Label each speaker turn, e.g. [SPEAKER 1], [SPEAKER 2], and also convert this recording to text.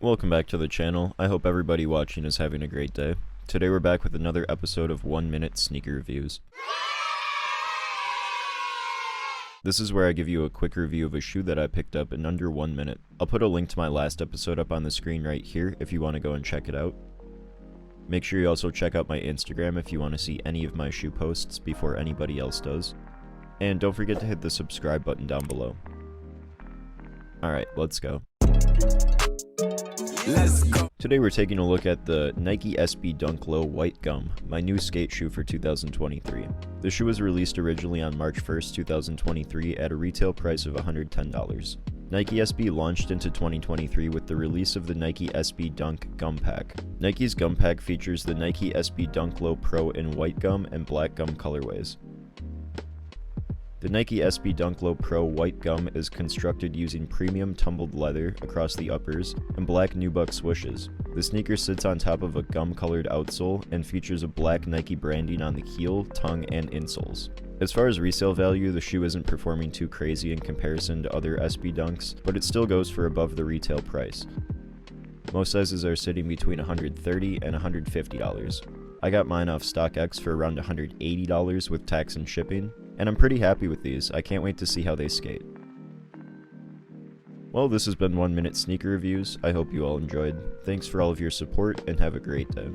[SPEAKER 1] Welcome back to the channel. I hope everybody watching is having a great day. Today we're back with another episode of 1 Minute Sneaker Reviews. This is where I give you a quick review of a shoe that I picked up in under 1 minute. I'll put a link to my last episode up on the screen right here if you want to go and check it out. Make sure you also check out my Instagram if you want to see any of my shoe posts before anybody else does. And don't forget to hit the subscribe button down below. Alright, let's go.
[SPEAKER 2] Let's go.
[SPEAKER 1] Today we're taking a look at the Nike SB Dunk Low White Gum, my new skate shoe for 2023. The shoe was released originally on March 1st, 2023 at a retail price of $110. Nike SB launched into 2023 with the release of the Nike SB Dunk Gum Pack. Nike's Gum Pack features the Nike SB Dunk Low Pro in white gum and black gum colorways. The Nike SB Dunk Low Pro white gum is constructed using premium tumbled leather across the uppers and black nubuck swooshes. The sneaker sits on top of a gum-colored outsole and features a black Nike branding on the heel, tongue, and insoles. As far as resale value, the shoe isn't performing too crazy in comparison to other SB Dunks, but it still goes for above the retail price. Most sizes are sitting between $130 and $150. I got mine off StockX for around $180 with tax and shipping, and I'm pretty happy with these. I can't wait to see how they skate. Well, this has been 1 Minute Sneaker Reviews. I hope you all enjoyed. Thanks for all of your support, and have a great day.